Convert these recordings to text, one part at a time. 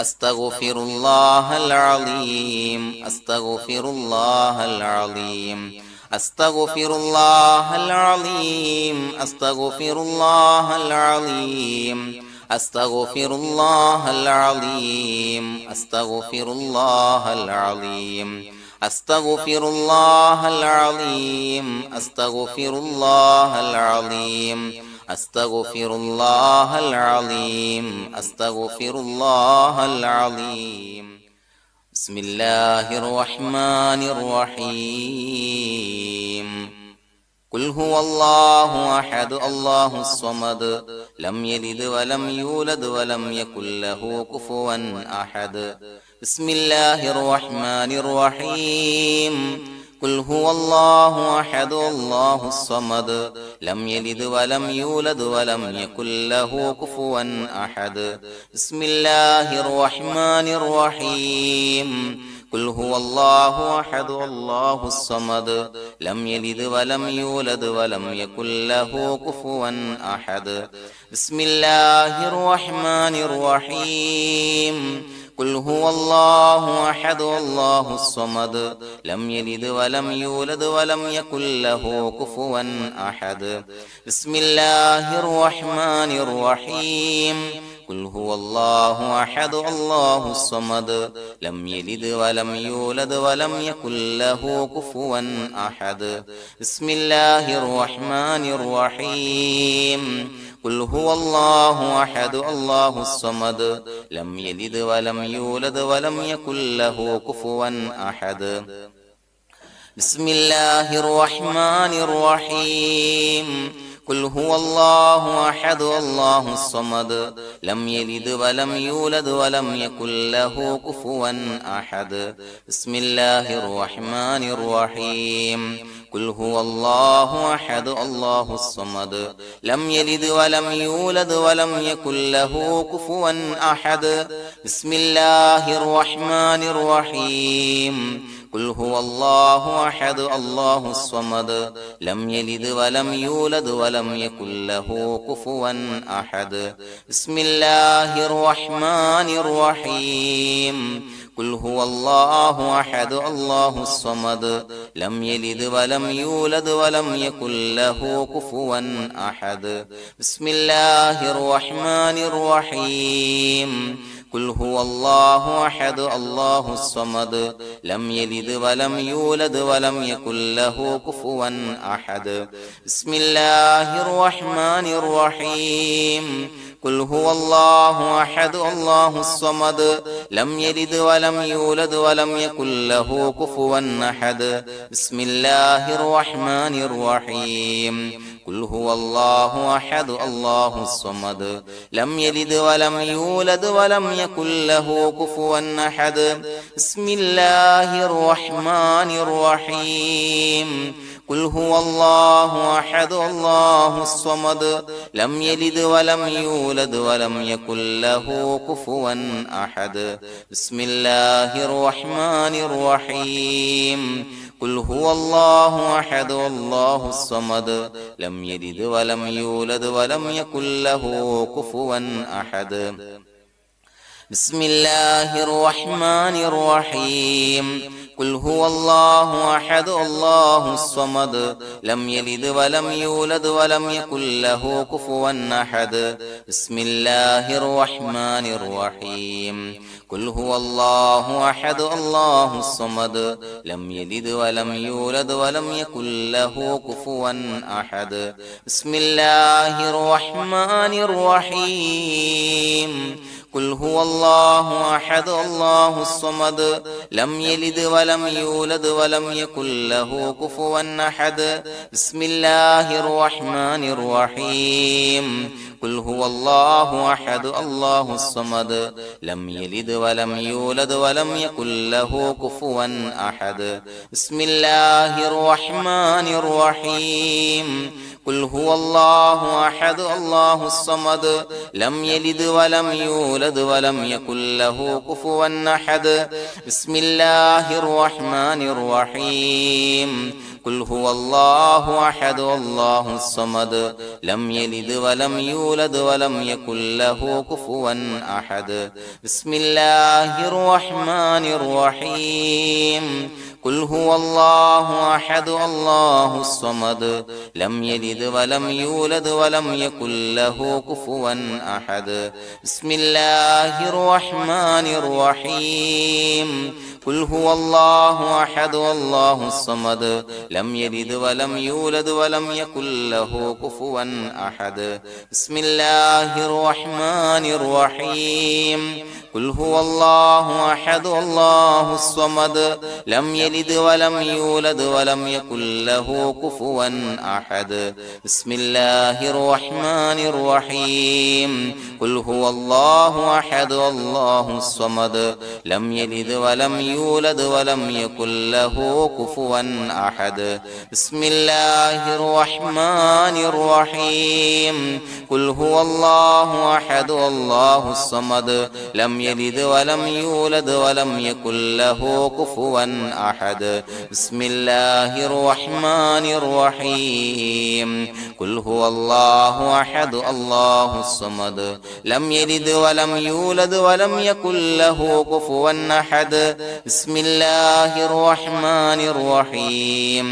أستغفر الله العظيم أستغفر الله العظيم أستغفر الله العظيم أستغفر الله العظيم أستغفر الله العظيم أستغفر الله العظيم أستغفر الله العظيم أستغفر الله العظيم أستغفر الله العظيم أستغفر الله العظيم بسم الله الرحمن الرحيم قل هو الله أحد الله الصمد لم يلد ولم يولد ولم يكن له كفوا أحد بسم الله الرحمن الرحيم قل هو الله أحد الله الصمد لم يلد ولم يولد ولم يكن له كفوا أحد بسم الله الرحمن الرحيم قل هو الله أحد الله الصمد لم يلد ولم يولد ولم يكن له كفوا أحد بسم الله الرحمن الرحيم قل هو الله أحد الله الصمد لم يلد ولم يولد ولم يكن له كفوا أحد بسم الله الرحمن الرحيم قل هو الله أحد الله الصمد لم يلد ولم يولد ولم يكن له كفوا أحد بسم الله الرحمن الرحيم قل هو الله أحد الله الصمد لم يلد ولم يولد ولم يكن له كفوا أحد بسم الله الرحمن الرحيم قل هو الله أحد الله الصمد لم يلد ولم يولد ولم يكن له كفوا أحد بسم الله الرحمن الرحيم قل هو الله أحد الله الصمد لم يلد ولم يولد ولم يكن له كفوا أحد بسم الله الرحمن الرحيم قل هو الله أحد الله الصمد لم يلد ولم يولد ولم يكن له كفوا أحد بسم الله الرحمن الرحيم قل هو الله أحد الله الصمد لم يلد ولم يولد ولم يكن له كفوا أحد بسم الله الرحمن الرحيم قل هو الله أحد الله الصمد لم يلد ولم يولد ولم يكن له كفوا أحد بسم الله الرحمن الرحيم قل هو الله أحد الله الصمد لم يلد ولم يولد ولم يكن له كفوا أحد بسم الله الرحمن الرحيم قل هو الله أحد الله الصمد لم يلد ولم يولد ولم يكن له كفوا أحد بسم الله الرحمن الرحيم قل هو الله أحد الله الصمد لم يلد ولم يولد ولم يكن له كفوا أحد بسم الله الرحمن الرحيم قل هو الله أحد الله الصمد لم يلد ولم يولد ولم يكن له كفوا أحد بسم الله الرحمن الرحيم قل هو الله أحد الله الصمد لم يلد ولم يولد ولم يكن له كفوا أحد بسم الله الرحمن الرحيم قل هو الله أحد الله الصمد لم يلد ولم يولد ولم يكن له كفوا أحد بسم الله الرحمن الرحيم قل هو الله أحد الله الصمد لم يلد ولم يولد ولم يكن له كفوا أحد بسم الله الرحمن الرحيم قل هو الله أحد الله الصمد لم يلد ولم يولد ولم يكن له كفوا أحد بسم الله الرحمن الرحيم قل هو الله أحد الله الصمد لم يلد ولم يولد ولم يكن له كفوا أحد بسم الله الرحمن الرحيم ഖുൽ ഹുവല്ലാഹു അഹദ് അല്ലാഹു സ്വമദ് ലം യലിദ് വലം യൂലദ് വലം യകുൽ ലഹു കുഫുവൻ അഹദ് ബിസ്മില്ലാഹിർ റഹ്മാനിർ റഹീം ഖുൽ ഹുവല്ലാഹു അഹദ് അല്ലാഹു സ്വമദ് ലം യലിദ് വലം യൂലദ് വലം യകുൽ ലഹു കുഫുവൻ അഹദ് ബിസ്മില്ലാഹിർ റഹ്മാനിർ റഹീം ഖുൽ ഹുവല്ലാഹു അഹദ് അല്ലാഹു സ്വമദ് ലം യലിദ് വലം യൂലദ് വലം യകുൽ ലഹു കുഫുവൻ അഹദ് ബിസ്മില്ലാഹിർ റഹ്മാനിർ റഹീം ഖുൽ ഹുവല്ലാഹു അഹദ് അല്ലാഹു സ്വമദ് ലം യലിദ് വലം യൂലദ് വലം യകുൽ ലഹു കുഫുവൻ അഹദ് ബിസ്മില്ലാഹിർ റഹ്മാനിർ റഹീം ഖുൽ ഹുവല്ലാഹു അഹദ് അല്ലാഹു സ്വമദ് ലം യലിദ് വലം യൂലദ് വലം യകുൽ ലഹു കുഫുവൻ അഹദ് ബിസ്മില്ലാഹിർ റഹ്മാനിർ റഹീം ഖുൽ ഹുവല്ലാഹു അഹദ് അല്ലാഹു സ്വമദ് ലം യലിദ് വലം യൂലദ് വലം യകുൽ ലഹു കുഫുവൻ അഹദ് ബിസ്മില്ലാഹിർ റഹ്മാനിർ റഹീം ഖുൽ ഹുവല്ലാഹു അഹദ് അല്ലാഹു സ്വമദ് ലം യലിദ് വലം യൂലദ് വലം യകുൽ ലഹു കുഫുവൻ അഹദ് ബിസ്മില്ലാഹിർ റഹ്മാനിർ റഹീം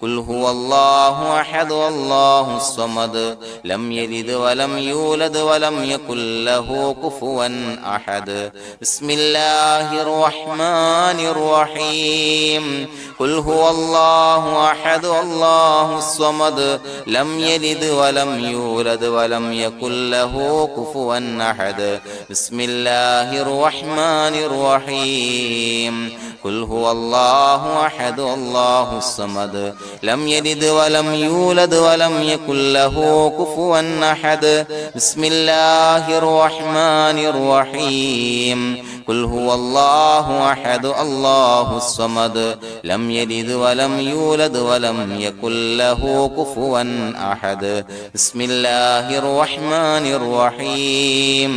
ഖുൽ ഹുവല്ലാഹു അഹദ് അല്ലാഹു സ്വമദ് ലം യലിദ് വലം യൂലദ് വലം യകുൽ ലഹു കുഫുവൻ അഹദ് ബിസ്മില്ലാഹിർ റഹ്മാനിർ റഹീം ഖുൽ ഹുവല്ലാഹു അഹദ് അല്ലാഹു സ്വമദ് ലം യലിദ് വലം യൂലദ് വലം യകുൽ ലഹു കുഫുവൻ അഹദ് ബിസ്മില്ലാഹിർ റഹ്മാനിർ റഹീം ഖുൽ ഹുവല്ലാഹു അഹദ് അല്ലാഹു സ്വമദ് ലം യലിദ് വലം യൂലദ് വലം യകുൽ ലഹു കുഫുവൻ അഹദ് ബിസ്മില്ലാഹിർ റഹ്മാനിർ റഹീം ഖുൽ ഹുവല്ലാഹു അഹദ് അല്ലാഹു സ്വമദ് ലം യലിദ് വലം യൂലദ് വലം യകുൽ ലഹു കുഫുവൻ അഹദ് ബിസ്മില്ലാഹിർ റഹ്മാനിർ റഹീം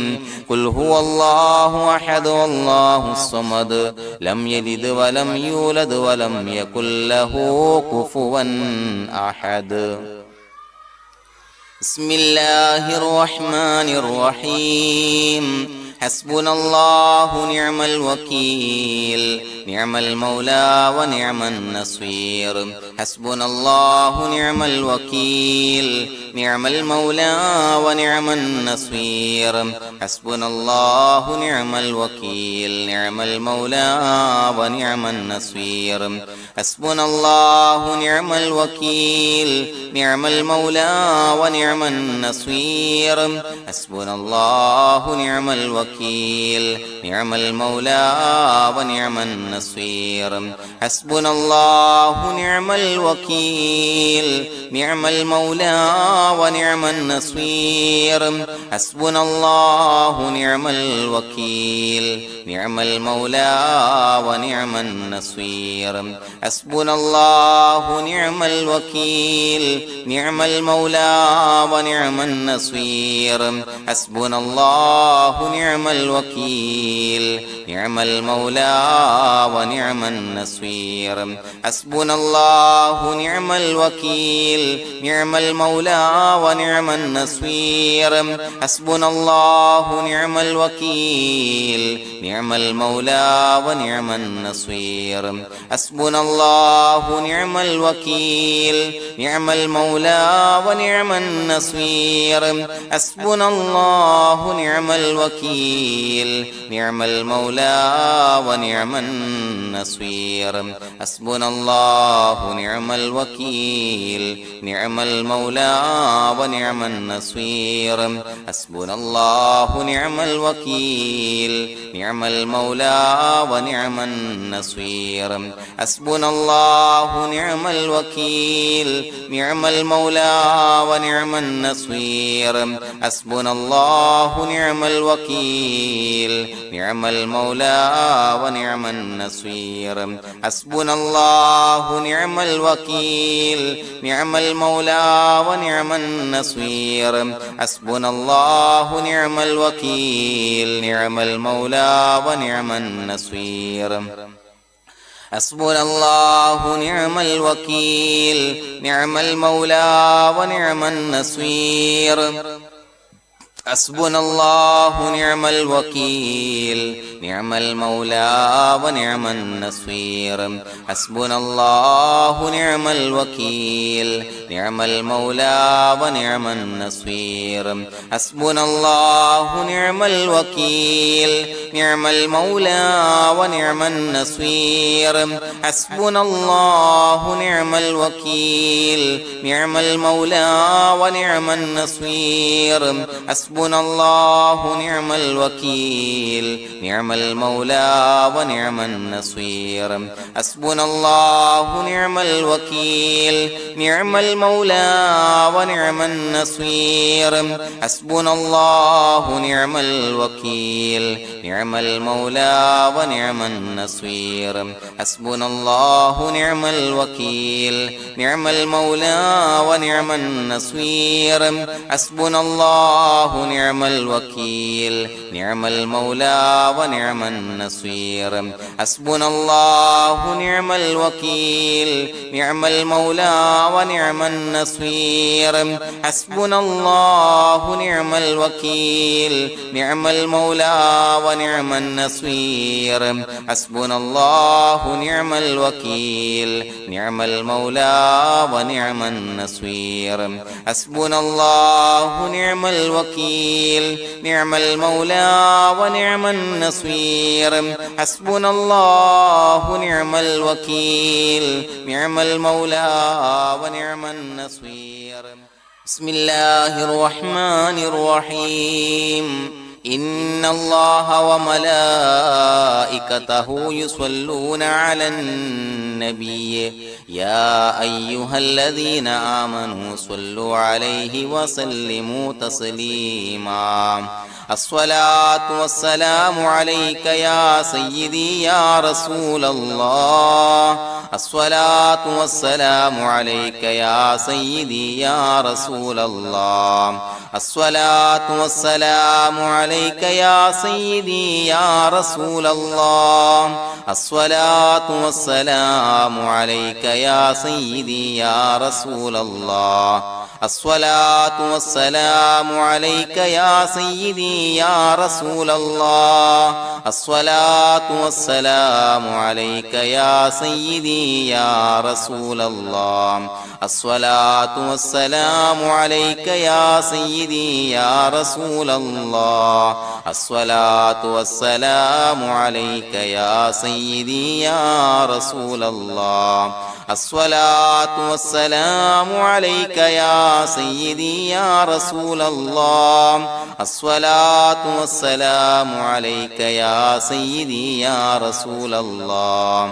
ഖുൽ ഹുവല്ലാഹു അഹദ് അല്ലാഹു സ്വമദ് ലം യലിദ് വലം യൂലദ് വലം യകുൽ ലഹു കുഫുവൻ അഹദ് ബിസ്മില്ലാഹിർ റഹ്മാനിർ റഹീം حسبنا الله نعم الوكيل نعم المولى ونعم النصير حسبنا الله نعم الوكيل نعم المولى ونعم النصير حسبنا الله نعم الوكيل نعم المولى ونعم النصير حسبنا الله نعم الوكيل نعم المولى ونعم النصير حسبنا الله نعم الوكيل نعم المولى ونعم النصير حسبنا الله نعم الوكيل نعم المولى ونعم النصير حسبنا الله نعم الوكيل نعم المولى ونعم النصير حسبنا الله نعم الوكيل نعم المولى ونعم النصير حسبنا الله نعم الوكيل نعم المولى ونعم النصير حسبنا الله نعم الوكيل نعم المولى ونعم النصير حسبنا الله نعم الوكيل نعم المولى ونعم النصير حسبنا الله نعم الوكيل نعم المولى ونعم النصير حسبنا الله نعم الوكيل نعم المولى ونعم النصير حسبنا الله نعم الوكيل نعم المولى ونعم النصير حسبنا الله نعم الوكيل نعم المولى ونعم النصير حسبنا الله نعم الوكيل نعم المولى ونعم النصير حسبنا الله نعم الوكيل نعم المولى ونعم النصير حسبنا الله نعم الوكيل نعم المولى ونعم النصير حسبنا الله نعم الوكيل نعم المولى ونعم النصير حسبنا الله نعم الوكيل نعم المولى ونعم النصير حسبنا الله نعم الوكيل نعم المولى ونعم النصير حسبنا الله نعم الوكيل نعم المولى ونعم النصير حسبنا الله نعم الوكيل نعم المولى ونعم النصير حسبنا الله نعم الوكيل نعم المولى ونعم النصير حسبنا الله نعم الوكيل نعم المولى ونعم النصير حسبنا الله نعم الوكيل نعم المولى ونعم النصير حسبنا الله نعم الوكيل نعم المولى ونعم النصير حسبنا الله نعم الوكيل نعم المولى ونعم النصير حسبنا الله نعم الوكيل نعم المولى ونعم النصير حسبنا الله نعم الوكيل نعم المولى ونعم النصير حسبنا الله نعم الوكيل نعم المولى ونعم النصير حسبنا الله نعم الوكيل نعم المولى ونعم النصير حسبنا الله نعم الوكيل نعم المولى ونعم النصير حسبنا الله نعم الوكيل نعم المولى ونعم النصير بسم الله الرحمن الرحيم إن الله وملائكته يصلون على النبي يا أيها الذين آمنوا صلوا عليه وسلموا تسليما الصلاة والسلام عليك يا سيدي يا رسول الله الصلاة والسلام عليك يا سيدي يا رسول الله الصلاة والسلام عليك يا سيدي يا رسول الله الصلاة والسلام عليك يا سيدي يا رسول الله الصلاة والسلام عليك يا سيدي يا رسول الله الصلاة والسلام عليك يا سيدي يا رسول الله الصلاة والسلام عليك يا سيدي يا رسول الله الصلاة والسلام عليك يا سيدي يا رسول الله الصلاة والسلام عليك يا سيدي يا رسول الله الصلاة والسلام عليك يا سيدي يا رسول الله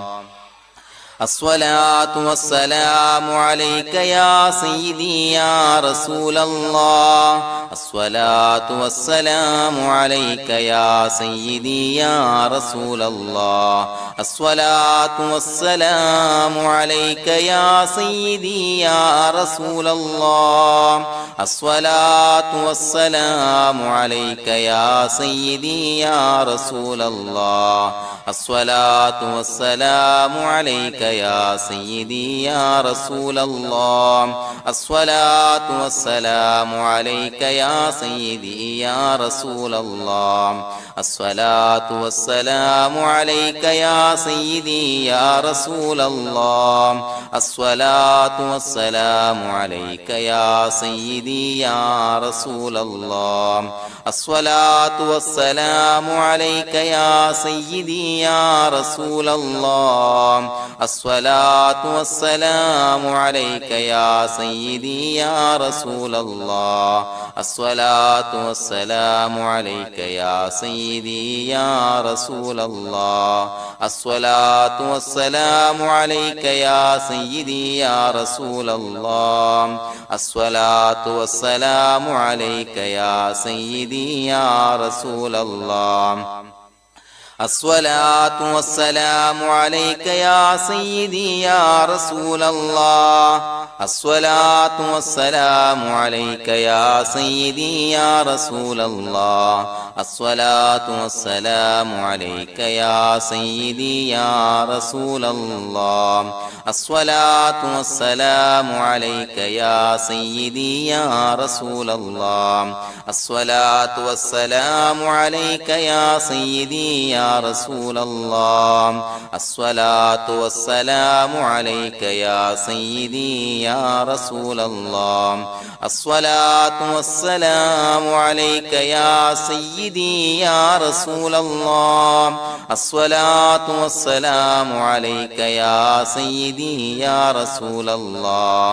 الصلاة والسلام عليك يا سيدي يا رسول الله الصلاة والسلام عليك يا سيدي يا رسول الله الصلاة والسلام عليك يا سيدي يا رسول الله الصلاة والسلام عليك يا سيدي يا رسول الله الصلاة والسلام عليك يا سيدي يا رسول الله الصلاة والسلام عليك يا سيدي يا رسول الله الصلاة والسلام عليك يا سيدي يا رسول الله الصلاة والسلام عليك يا سيدي يا رسول الله الصلاة والسلام عليك يا سيدي يا رسول الله الصلاة والسلام عليك يا سيدي يا رسول الله الصلاة والسلام عليك يا سيدي يا رسول الله الصلاة والسلام عليك يا سيدي يا رسول الله الصلاة والسلام عليك يا سيدي يا رسول الله الصلاة والسلام عليك يا سيدي يا رسول الله. الصلاة والسلام عليك يا سيدي يا رسول الله. الصلاة والسلام عليك يا سيدي يا رسول الله. الصلاة والسلام عليك يا سيدي يا رسول الله. الصلاة والسلام عليك يا سيدي يا رسول الله. الصلاة والسلام عليك يا سيدي يا رسول الله. الصلاة والسلام عليك يا سيدي يا رسول الله. الصلاة والسلام عليك يا سيدي يا رسول الله.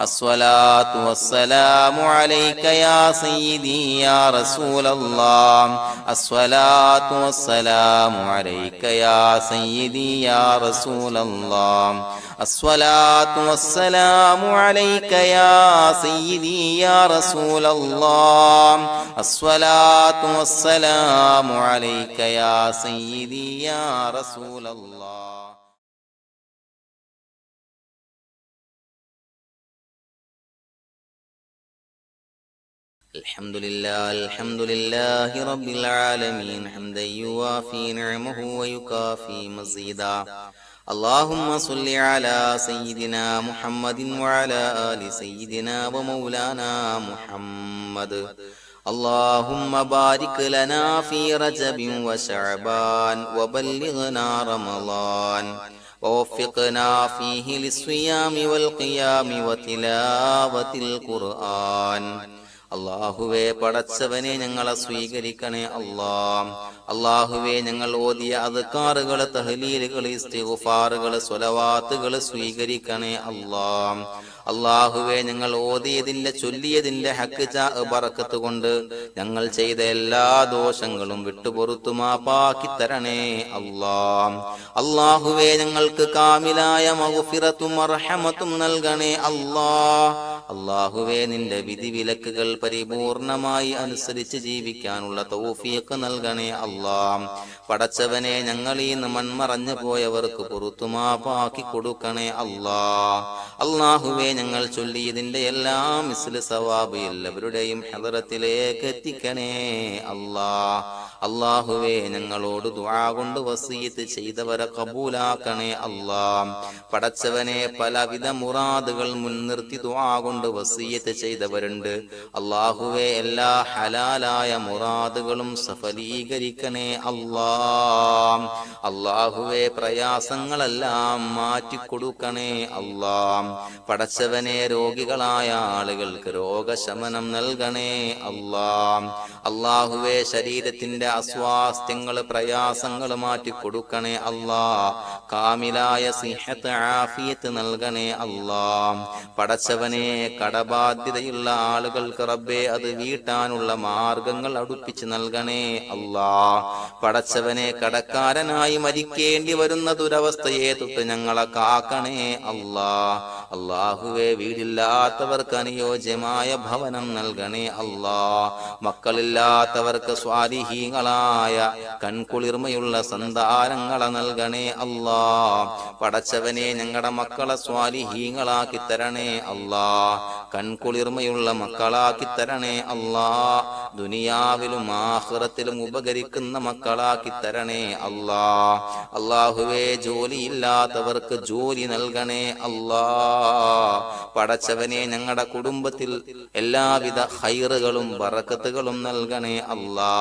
الصلاة والسلام عليك يا سيدي يا رسول الله. الصلاة والسلام عليك يا سيدي يا رسول الله. الصلاة والسلام عليك يا سيدي يا رسول الله. الصلاة والسلام عليك يا سيدي يا رسول الله. الحمد لله رب العالمين حمدا يوافي نعمه ويكافي مزيدا. اللهم صل على سيدنا محمد وعلى آل سيدنا ومولانا محمد. اللهم بارك لنا في رجب وشعبان وبلغنا رمضان ووفقنا فيه للصيام والقيام وتلاوة القرآن. അള്ളാഹുവേ, പടച്ചവനെ ഞങ്ങളെ സ്വീകരിക്കണേ അല്ലാ. അള്ളാഹുവേ, ഞങ്ങൾ ഓതിയ അദ്കാറുകൾ, തഹ്ലീലുകൾ, ഇസ്തിഗ്ഫാറുകൾ, സ്വലവാത്തുകൾ സ്വീകരിക്കണേ അല്ലാ. അള്ളാഹുവേ, ഞങ്ങൾ ഓതിയതിന്റെ ചൊല്ലിയതിന്റെ ഹക്ക് ബറക്കത്ത് കൊണ്ട് ഞങ്ങൾ ചെയ്ത എല്ലാ ദോഷങ്ങളും വിട്ടുപൊറുത്തു മാപ്പാക്കി തരണേ അല്ലാ. അള്ളാഹുവേ, ഞങ്ങൾക്ക് കാമിലായ മഗ്ഫിറത്തും റഹ്മത്തും നൽകണേ അല്ലാ. അള്ളാഹുവേ, നിന്റെ വിധിവിലക്കുകൾ പരിപൂർണമായി അനുസരിച്ച് ജീവിക്കാനുള്ള തൗഫീഖ് നൽകണേ അല്ലാ. പടച്ചവനെ, ഞങ്ങളീന്ന് മൺമറഞ്ഞു പോയവർക്ക് പുറത്തുമാപ്പാക്കി കൊടുക്കണേ അല്ലാ. അള്ളാഹുവേ, ഞങ്ങൾ ചൊല്ലിയതിന്റെ എല്ലാം മിസ്ല് സവാബ് എല്ലാവരുടെയും ഹദറത്തിലേക്ക് എത്തിക്കണേ അല്ലാ. അള്ളാഹുവേ, ഞങ്ങളോട് ദുആ കൊണ്ട് വസിയത്ത് ചെയ്തവരെ കബൂലാക്കണേ അല്ലാ. പടച്ചവനെ, പലവിധ മുറാദുകൾ മുൻനിർത്തി ദുആ കൊണ്ട് വസിയത്ത് ചെയ്തവരുണ്ട്. അള്ളാഹുവേ, എല്ലാ ഹലാലായ മുറാദുകളും സഫലീകരിക്കണേ അല്ലാ. അള്ളാഹുവേ, പ്രയാസങ്ങളെല്ലാം മാറ്റിക്കൊടുക്കണേ അല്ലാ. പടച്ചവനെ, രോഗികളായ ആളുകൾക്ക് രോഗശമനം നൽകണേ അല്ലാ. അള്ളാഹുവേ, ശരീരത്തിന്റെ അസ്വാസ്ഥ്യങ്ങൾ, പ്രയാസങ്ങൾ മാറ്റിക്കൊടുക്കണേ അല്ലാ. കാമിലായ സിഹത്ത്, ആഫിയത്ത് നൽകണേ അല്ലാ. പടച്ചവനെ, കടബാധ്യതയുള്ള ആളുകൾക്ക് റബ്ബേ അത് വീട്ടാനുള്ള മാർഗങ്ങൾ അടുപ്പിച്ച് നൽകണേ അല്ലാ. പടച്ചവനെ, കടക്കാരനായി മരിക്കേണ്ടി വരുന്ന ദുരവസ്ഥയെ തൊട്ട് ഞങ്ങളെ കാക്കണേ അല്ലാ. അല്ലാഹുവേ, വീടില്ലാത്തവർക്ക് അനുയോജ്യമായ ഭവനം നൽകണേ അല്ലാ. മക്കളില്ലാത്തവർക്ക് സ്വാലിഹീങ്ങളായ കൺകുളിർമയുള്ള സന്താനങ്ങളെ നൽകണേ അല്ലാ. പടച്ചവനെ, ഞങ്ങളുടെ മക്കളെ സ്വാലിഹീങ്ങളാക്കി തരണേ അല്ലാ. കൺകുളിർമയുള്ള മക്കളാക്കി തരണേ അല്ലാ. ദുനിയാവിലും ആഖിറത്തിലും ഉപകരിക്കുന്ന മക്കളാക്കി തരണേ അല്ലാ. അല്ലാഹുവേ, ജോലിയില്ലാത്തവർക്ക് ജോലി നൽകണേ അല്ലാ. പടച്ചവനെ, ഞങ്ങളുടെ കുടുംബത്തിൽ എല്ലാവിധ ഖൈറുകളും ബറക്കത്തുകളും നൽകണേ അല്ലാ.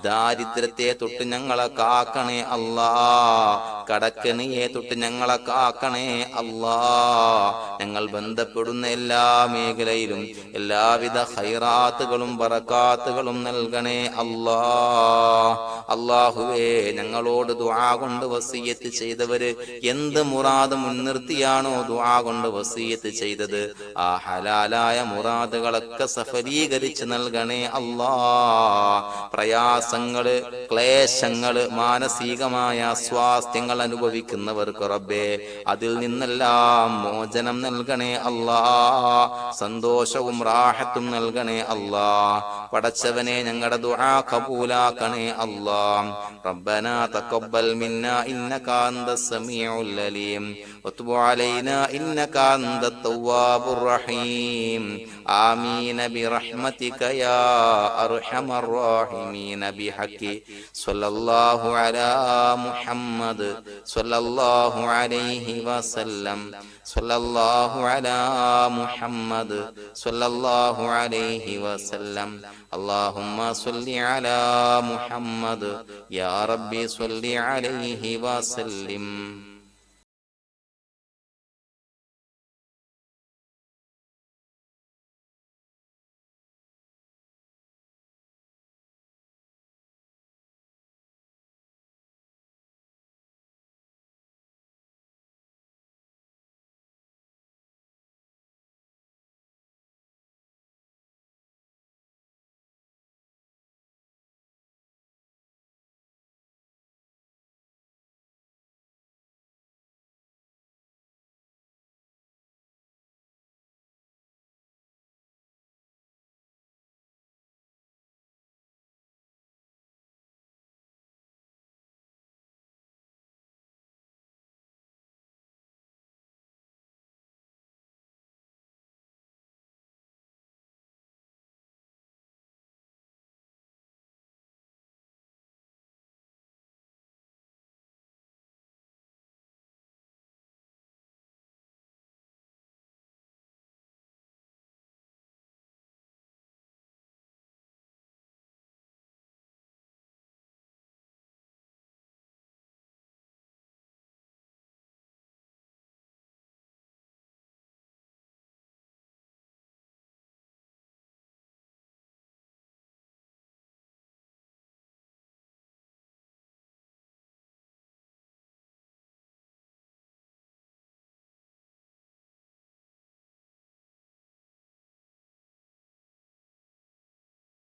ദാരിദ്ര്യത്തെ തൊട്ട് ഞങ്ങളെ കാക്കണേ അല്ലാ. കടക്കണിയെ തൊട്ട് ഞങ്ങളെ കാക്കണേ അല്ലാ. ഞങ്ങൾ ബന്ധപ്പെടുന്ന എല്ലാ മേഖലയിലും എല്ലാവിധ ഖൈറാത്തുകളും ബറക്കാത്തുകളും നൽകണേ അല്ലാ. അല്ലാഹുവേ, ഞങ്ങളോട് ദുആ കൊണ്ട് വസിയത്ത് ചെയ്തവര് എന്ത് മുറാദ് മുൻനിർത്തിയാണോ ദുആ കൊണ്ട് വസിയത്ത് ചെയ്തത് ആ ഹലാലായ മുറാദുകളൊക്കെ സഫലീകരിച്ച് നൽകണേ അല്ലാ. പ്രയാസങ്ങള്, ക്ലേശങ്ങള്, മാനസികമായ സ്വാസ്ഥ്യങ്ങൾ അനുഭവിക്കുന്നവർക്ക് റബ്ബേ അതിൽ നിന്നെല്ലാം മോചനം നൽകണേ അല്ലാ. സന്തോഷവും റാഹത്തും നൽകണേ അല്ലാ. പടച്ചവനെ ഞങ്ങളുടെ ദുആ ഖബൂലാക്കണേ അല്ലാ. റബ്ബനാ തഖബ്ബൽ മിന്നാ ഇന്നക അന്തസ് സമീഉൽ അലീം വതുബ് അലൈനാ ഇന്നക അന്തത് തവ്വാബുർ റഹീം. ആമീൻ ബിറഹ്മതിക യാ അർഹമർ റഹീമീൻ. ബിഹഖി സ്വല്ലല്ലാഹു അലാ മുഹമ്മദ് സ്വല്ലല്ലാഹു അലൈഹി വസല്ലം സ്വല്ലല്ലാഹു അലാ മുഹമ്മദ് സ്വല്ലല്ലാഹു അലൈഹി വസല്ലം. اللهم صل على محمد يا ربي صل عليه وسلم.